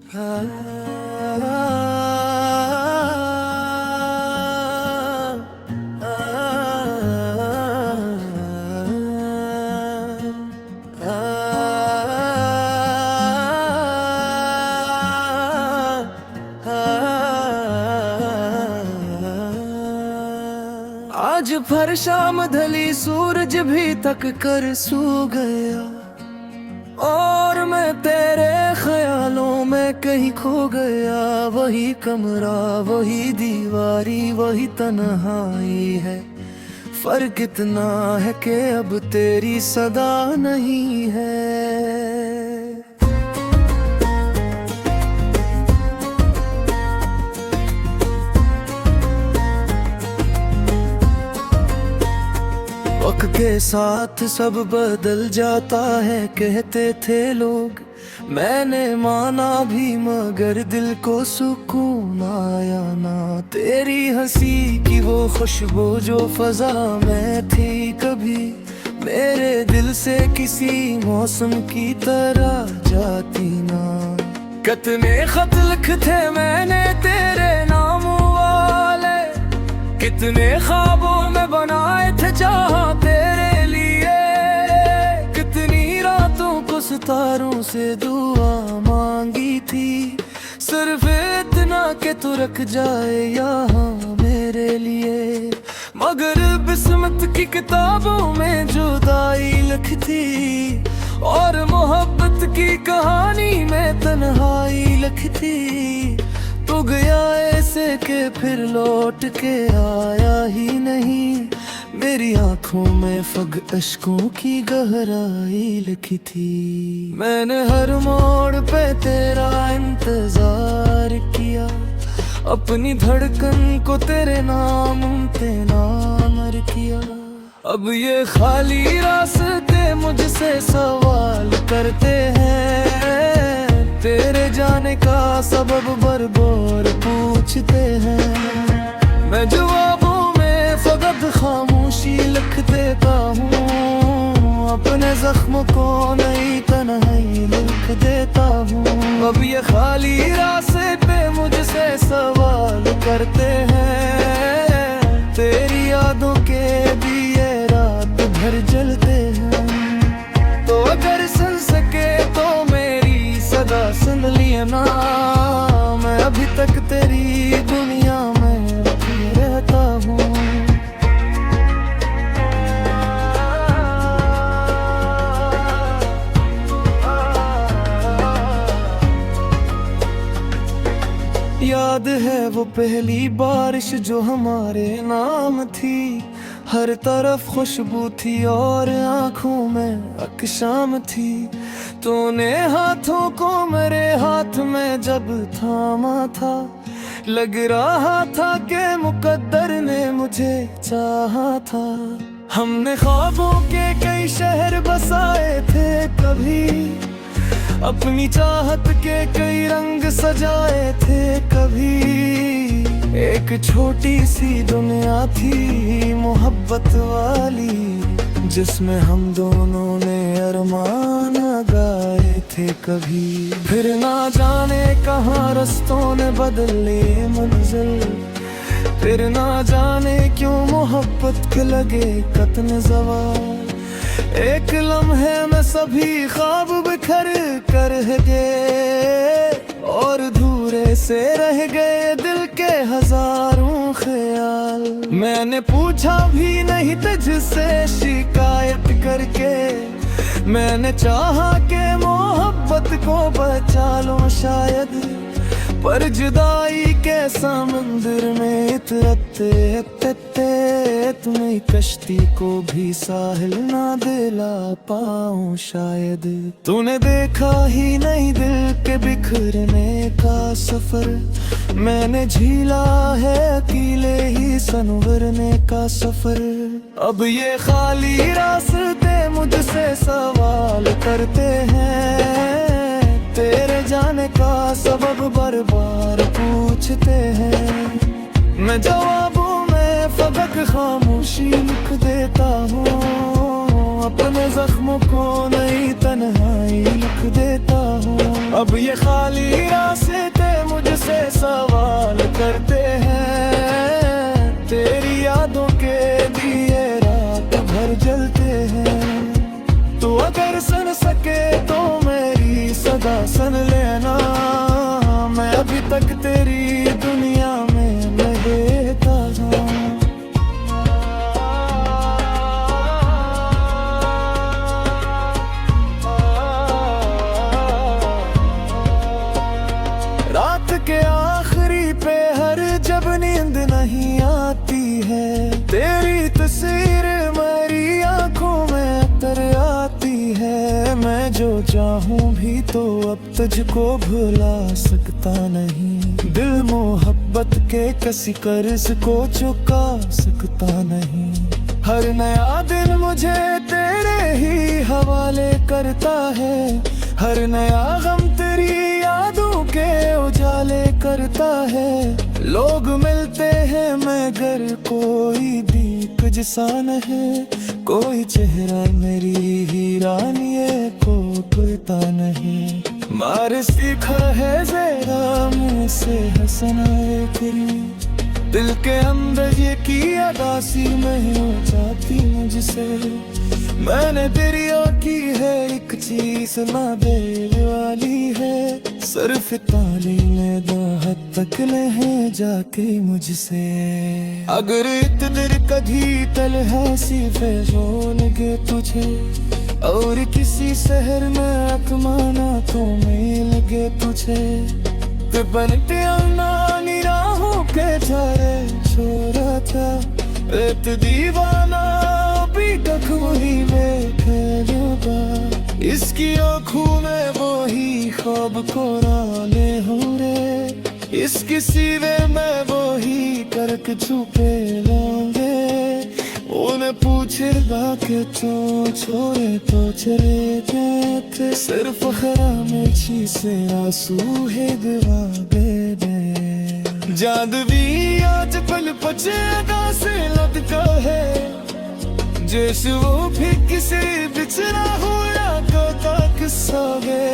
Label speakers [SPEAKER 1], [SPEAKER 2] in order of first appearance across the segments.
[SPEAKER 1] आज भर शाम ढली सूरज भी तक कर सो गया और मैं तेरे ख्यालों में कहीं खो गया। वही कमरा, वही दीवारी, वही तन्हाई है। फर्क इतना है कि अब तेरी सदा नहीं है। वक्त के साथ सब बदल जाता है कहते थे लोग। मैंने माना भी मगर दिल को सुकून आया ना। तेरी हंसी की वो खुशबू जो फजा में थी कभी मेरे दिल से किसी मौसम की तरह जाती ना। कितने खत लिखे मैंने तेरे नाम वाले, कितने ख्वाबों में बनाए थे जहाँ तेरे लिए। कितनी रातों को सितारों से दुआ मांगी थी, सिर्फ इतना कि तू रख जाए यहाँ मेरे लिए। मगर किस्मत की किताबों में जुदाई लिखती और मोहब्बत की कहानी में तन्हाई लिखती। तू गया ऐसे के फिर लौट के आया ही नहीं। मेरी आंखों में फग अश्कों की गहराई लिखी थी। मैंने हर मोड़ पे तेरा इंतजार किया, अपनी धड़कन को तेरे नाम पे नामर किया। अब ये खाली रास्ते मुझसे सवाल करते हैं, तेरे जाने का सबब बरबार पूछते हैं। मैं जवाबों में फकत खामोशी लिख देता हूँ, अपने जख्म को नई तन्हाई लिख देता हूँ। अब ये खाली रास्ते पे मुझसे सवाल करते हैं, तेरी यादों के दिए रात भर जलते हैं। तो अगर सुन सके तो मेरी सदा सुन लिया ना। मैं अभी तक तेरी दुनिया में रहता हूँ। याद है वो पहली बारिश जो हमारे नाम थी, हर तरफ खुशबू थी और आंखों में अकशाम थी। तूने हाथों को मेरे हाथ में जब थामा था, लग रहा था कि मुकद्दर ने मुझे चाहा था। हमने ख्वाबों के कई शहर बसाए थे कभी, अपनी चाहत के कई रंग सजाए थे कभी। एक छोटी सी दुनिया थी मोहब्बत वाली, जिसमें हम दोनों ने अरमान गाए थे कभी। फिर ना जाने कहाँ रस्तों ने बदले मंजिल, फिर ना जाने क्यों मोहब्बत के लगे कतन ज़वाल। एक लम्हे में सभी ख्वाब बिखर कर गए और धूरे से रह गए दिल के हजारों ख्याल। मैंने पूछा भी नहीं तुझसे शिकायत करके, मैंने चाहा कि मोहब्बत को बचा लो शायद। पर जुदाई के समंदर में इतरते तुम्हें कश्ती को भी साहिल ना दिला पाऊं शायद। तूने देखा ही नहीं दिल के बिखरने का सफर, मैंने झीला है अकेले ही संवरने का सफर। अब ये खाली रास्ते मुझसे सवाल करते हैं, तेरे जाने का सबब बार-बार पूछते हैं। मैं जवाबों में फकत खामोशी लिख देता हूँ, अपने जख्मों को नई तन्हाई लिख देता हूँ। अब ये खाली रास्ते मुझसे सवाल करते हैं, तेरी यादों के दिए रात भर जलते हैं। तू अगर सुन सके तो मेरी सदा सुन लेना, मैं अभी तक तेरी दुनिया में रहता हूँ। रात के आखिरी पे हर जब नींद नहीं आती है, तेरी तस्वीर मेरी आंखों में उतर आती है। मैं जो चाहूं भी तो अब तुझको भुला सकता नहीं, दिल मोहब्बत के किसी कर्ज को चुका सकता नहीं। हर नया दिन मुझे तेरे ही हवाले करता है, हर नया गम तेरी यादों के उजाले करता है। लोग मिलते हैं मगर कोई दीप जैसा है, कोई चेहरा मेरी हीरानिए को खुलता नहीं। मार सीखा है जरा मुझसे हंसना तेरी, दिल के अंदर ये की अदासी नहीं हो जाती मुझसे। मैंने तेरी और की है एक चीज ना देने वाली है, सिर्फ तालीम दाहत तक ले जाके मुझसे। अगर इतने कभी तल है सिर्फ होने तुझे, और किसी शहर में अकमाना तो मिल गए तुझे। तो बनते नानी राहों के झारे छोरा था, एक दीवाना भी तक वही में खेलूंगा। इसकी आँखों में वही ख्वाब को राले हो रे, इसकी सीवे में वही करक छुपे लाऊंगे। उन्हें पूछेगा कि तू छोड़े तो चले गए थे, सिर्फ खरामे छी से आंसू है दिवा दे। जादवी आज पल पचेगा से लटका है, जैसे वो भी किसी बिछड़ा हुआ का किस्सा गे।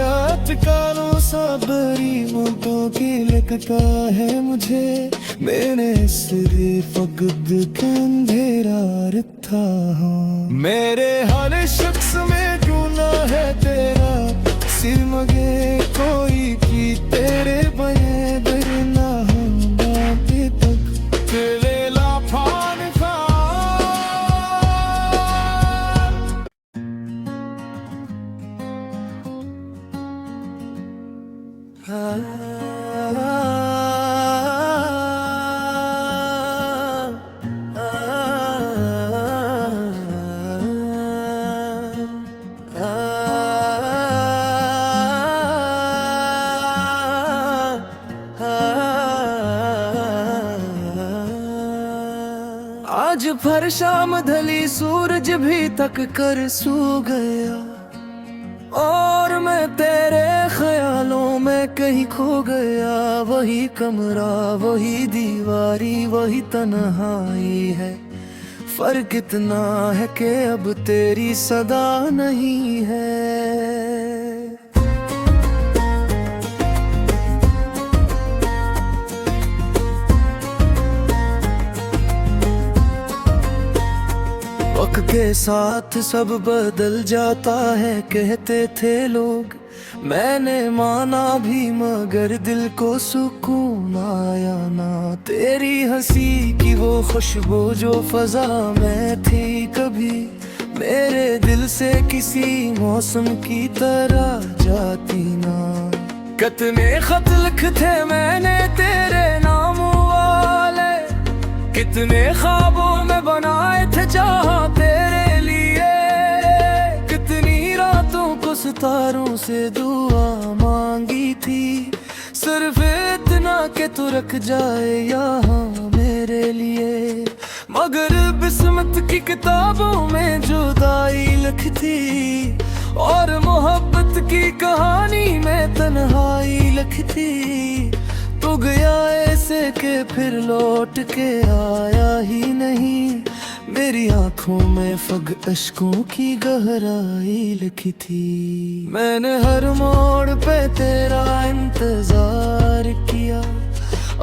[SPEAKER 1] अटकालों सबरी मुद्दों की लिखता है मुझे, मैंने सिर्फ वक्त के अंधेरा रखा हूँ। मेरे हर शख्स में क्यों ना है तेरा सिर मगे, कोई भी तेरे बने दर ना हो बातें तक तेरे लाफान का। आज भर शाम ढली सूरज भी तक कर सो गया, और मैं तेरे ख्यालों में कहीं खो गया। वही कमरा वही दीवारी वही तन्हाई है, फर्क इतना है कि अब तेरी सदा नहीं है। वक्त के साथ सब बदल जाता है कहते थे लोग, मैंने माना भी मगर दिल को सुकून आया ना। तेरी हंसी की वो खुशबू जो फजा में थी कभी मेरे दिल से किसी मौसम की तरह जाती ना। कितने खत लिखे मैंने तेरे नाम वाले, कितने ख्वाबों में बनाए थे जहाँ तेरे लिए। कितनी रातों को सितारों से दुआ मांगी थी, सिर्फ इतना कि तू रख जाए यहाँ मेरे लिए। मगर किस्मत की किताबों में जुदाई लिखती, और मोहब्बत की कहानी में तन्हाई लिखती। तू गया ऐसे के फिर लौट के आया ही नहीं, मेरी आंखों में फग अश्कों की गहराई लिखी थी। मैंने हर मोड़ पे तेरा इंतजार किया,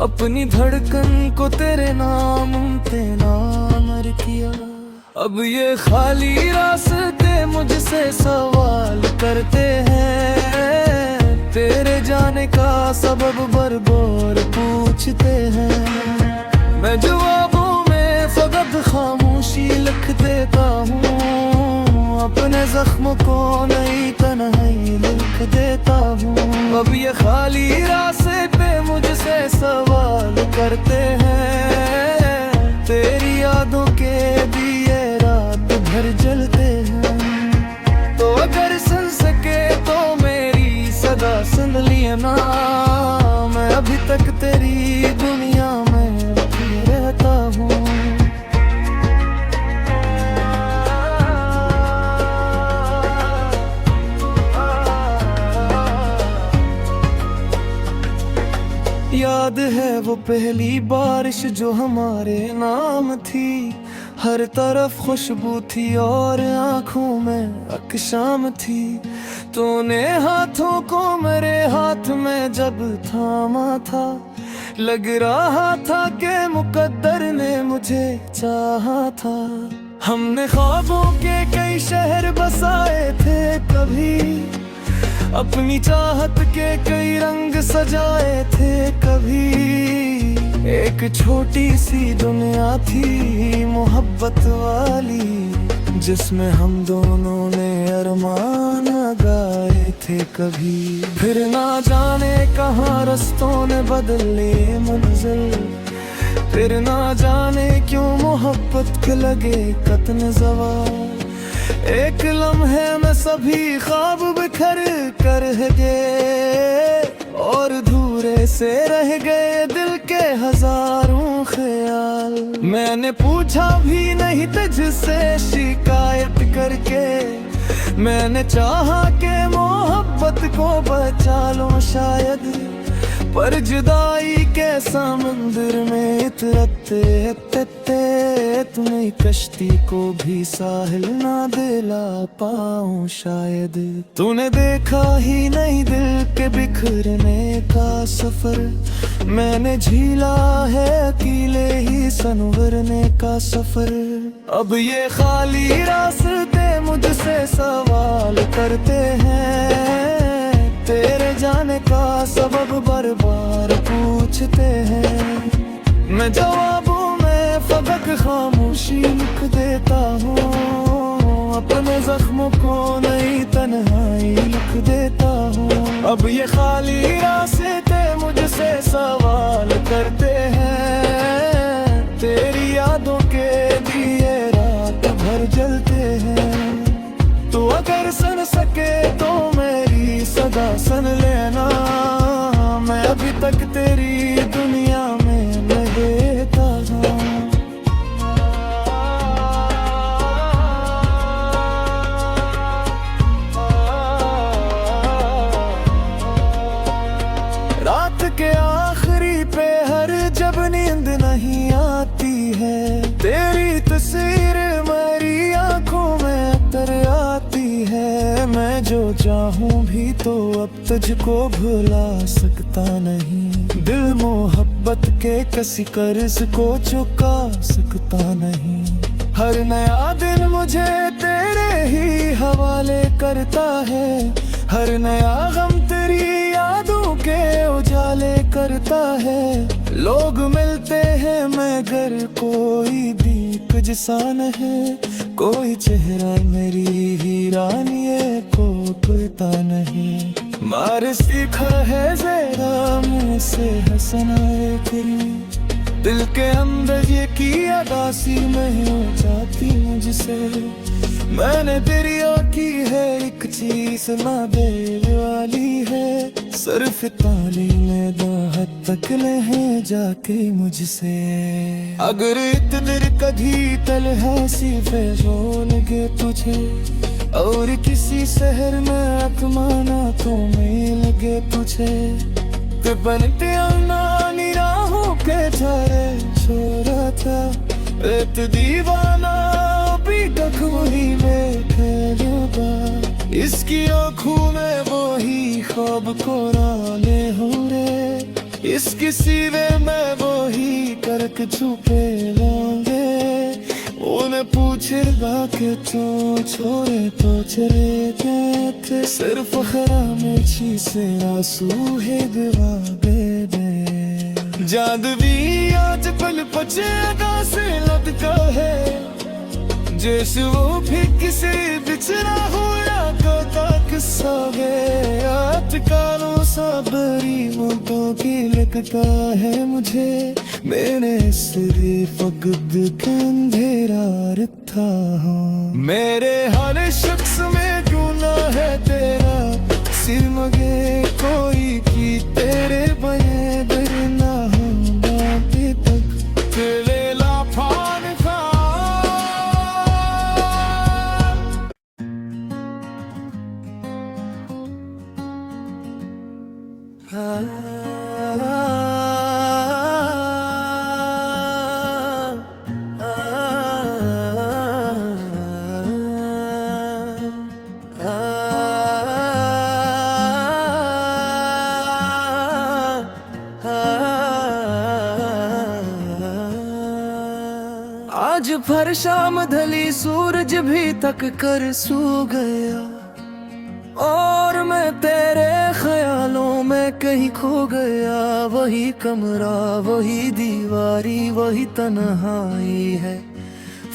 [SPEAKER 1] अपनी धड़कन को तेरे नाम पे नामर किया। अब ये खाली रास्ते मुझसे सवाल करते हैं, तेरे जाने का सबब बार-बार पूछते हैं। मैं जवाबों में फकत खामोशी लिख देता हूँ, अपने जख्म को नई तन्हाई लिख देता हूँ। अब ये खाली रास्ते मुझसे सवाल करते हैं, तेरी यादों के दिए रात भर जलते हैं। तो अगर सुन सके तो मेरी सदा सुन लिया ना, मैं अभी तक तेरी दुनिया में रहता हूँ। याद है वो पहली बारिश जो हमारे नाम थी, हर तरफ खुशबू थी और आंखों में अकशाम थी। तूने हाथों को मेरे हाथ में जब थामा था, लग रहा था कि मुकद्दर ने मुझे चाहा था। हमने ख्वाबों के कई शहर बसाए थे कभी, अपनी चाहत के कई रंग सजाए थे कभी। एक छोटी सी दुनिया थी मोहब्बत वाली, जिसमें हम दोनों ने अरमान गाए थे कभी। फिर ना जाने कहाँ रस्तों ने बदले मंजिल, फिर ना जाने क्यों मोहब्बत के लगे कतन ज़वाल। एक लम्हे में सभी ख्वाब बिखर कर गए, और धूरे से रह गए दिल के हजारों ख्याल। मैंने पूछा भी नहीं तुझसे शिकायत करके, मैंने चाहा कि मोहब्बत को बचा लो शायद, पर जुदाई के समंदर में इतरते तुम्हें कश्ती को भी साहिल ना दिला पाऊं शायद। तूने देखा ही नहीं दिल के बिखरने का सफर, मैंने झीला है अकेले ही संवरने का सफर। अब ये खाली रास्ते मुझसे सवाल करते हैं, तेरे जाने का सबब बार-बार पूछते हैं। मैं जवाबों में फकत खामोशी लिख देता हूँ, अपने जख्मों को नई तन्हाई लिख देता हूँ। अब ये खाली रास्ते मुझसे सवाल करते हैं, तेरी यादों के दिए रात भर जलते हैं। तो अगर सुन सके तो मेरी सदा सुन लेना, मैं अभी तक तेरी दुनिया में रहता हूँ। रात के आखिरी पे हर जब नींद नहीं आती है, तेरी तस्वीर मेरी आंखों में उतर आती है। मैं जो चाहूं भी तो अब तुझको भुला सकता नहीं, दिल मोहब्बत के किसी कर्ज को चुका सकता नहीं। हर नया दिन मुझे तेरे ही हवाले करता है, हर नया गम तेरी यादों के उजाले करता है। लोग मिलते हैं मगर कोई दीप जैसान है, कोई चेहरा मेरी हीरानिए को खुलता नहीं। मार सीखा है जरा मुझसे हंसना तेरी, दिल के अंदर ये की अदासी नहीं हो जाती मुझसे। मैंने तेरी की है एक चीज ना देने वाली है, सिर्फ तालीम दाहत तक ले है जाके मुझसे। अगर इतने कभी तल है सिर्फ लगे तुझे, और किसी शहर में आत्माना तो मिल लगे तुझे, तो बनते राहों के झरे सो रहा था, एक दीवाना भी तक वही में खेलूंगा, इसकी आँखों में वही ख्वाब कोराने होंगे, इसकी सीने में वही करक छुपे होंगे। उन्हें पूछेगा कि तू छोड़े तो चले थे, सिर्फ खरामे छी से आंसू है दिवा दे। जादवी आज पल पचेगा से लटका है, जैसे वो भी किसी बिछड़ा हुआ का किस्सा है। अटकालों सबरी मुद्दों की लिखता है मुझे, मैंने सिर्फ फकद अंधेरा रखा हूँ। मेरे हर शख्स में गुना है तेरा, सिर मगे कोई की तेरे बये डरना हो बातें तक तेरे लाफान खा। आज भर शाम ढली सूरज भी तक कर सो गया, और मैं तेरे ख्यालों में कहीं खो गया। वही कमरा वही दीवारी वही तन्हाई है,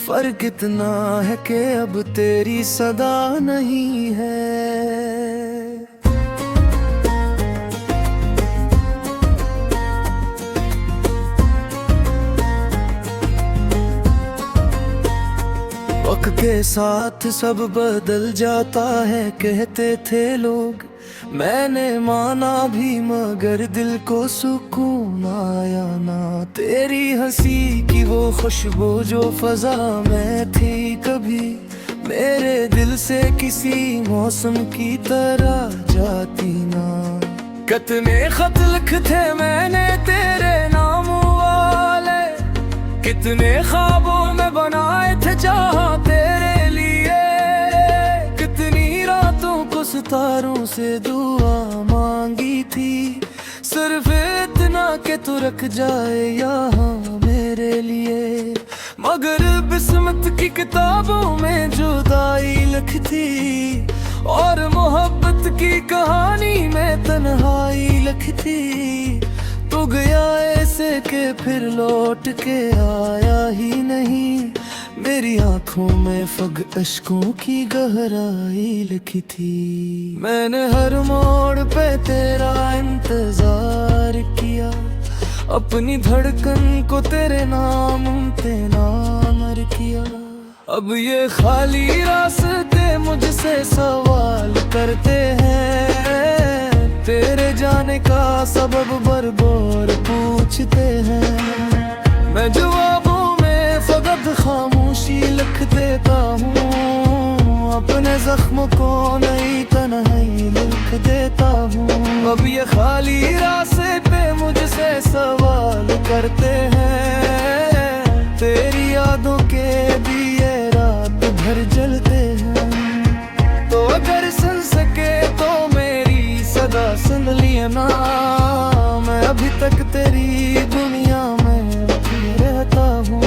[SPEAKER 1] फर्क इतना है कि अब तेरी सदा नहीं है। वक्त के साथ सब बदल जाता है कहते थे लोग, मैंने माना भी मगर दिल को सुकून आया ना। तेरी हंसी की वो खुशबू जो फजा में थी कभी मेरे दिल से किसी मौसम की तरह जाती ना। कितने खत लिखे मैंने तेरे नाम वाले, कितने ख्वाबों में बनाए थे जहाँ तेरे लिए, कितनी रातों को सितारों से दुआ मांगी थी, सिर्फ इतना कि तू रख जाए यहाँ मेरे लिए। मगर बिस्मत की किताबों में जुदाई लिखती, और मोहब्बत की कहानी में तन्हाई लिखती। तू गया ऐसे के फिर लौट के आया ही नहीं, मेरी आंखों में फग अश्कों की गहराई लिखी थी। मैंने हर मोड़ पे तेरा इंतजार किया, अपनी धड़कन को तेरे नाम पे नामर किया। अब ये खाली रास्ते मुझसे सवाल करते हैं, तेरे जाने का सबब बरबोर पूछते हैं। मैं जवाबों में फकत खामोशी लिख देता हूँ, अपने जख्म को नई तन्हाई लिख देता हूँ। अब ये खाली रास्ते पे मुझसे सवाल करते हैं, तेरी यादों के दिए रात भर जलते हैं। तो अगर सुन सके तो मेरी सदा सुन लिया ना, मैं अभी तक तेरी दुनिया में रहता हूँ।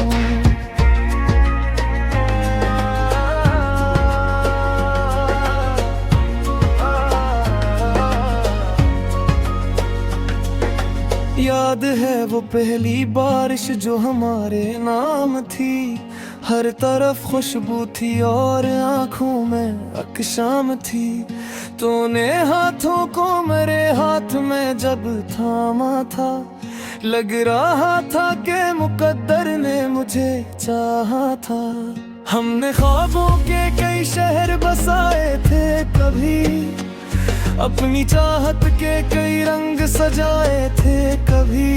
[SPEAKER 1] याद है वो पहली बारिश जो हमारे नाम थी, हर तरफ खुशबू थी और आंखों में अकशाम थी। तूने हाथों को मेरे हाथ में जब थामा था, लग रहा था कि मुकद्दर ने मुझे चाहा था। हमने ख्वाबों के कई शहर बसाए थे कभी, अपनी चाहत के कई रंग सजाए थे कभी।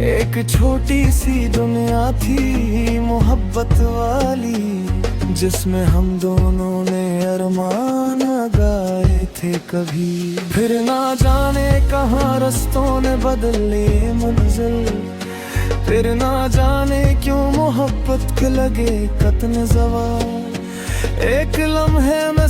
[SPEAKER 1] एक छोटी सी दुनिया थी मोहब्बत वाली, जिसमें हम दोनों ने अरमान गाए थे कभी। फिर ना जाने कहाँ रस्तों ने बदले मंजिल, फिर ना जाने क्यों मोहब्बत के लगे कतन जवार। एक लम्हे में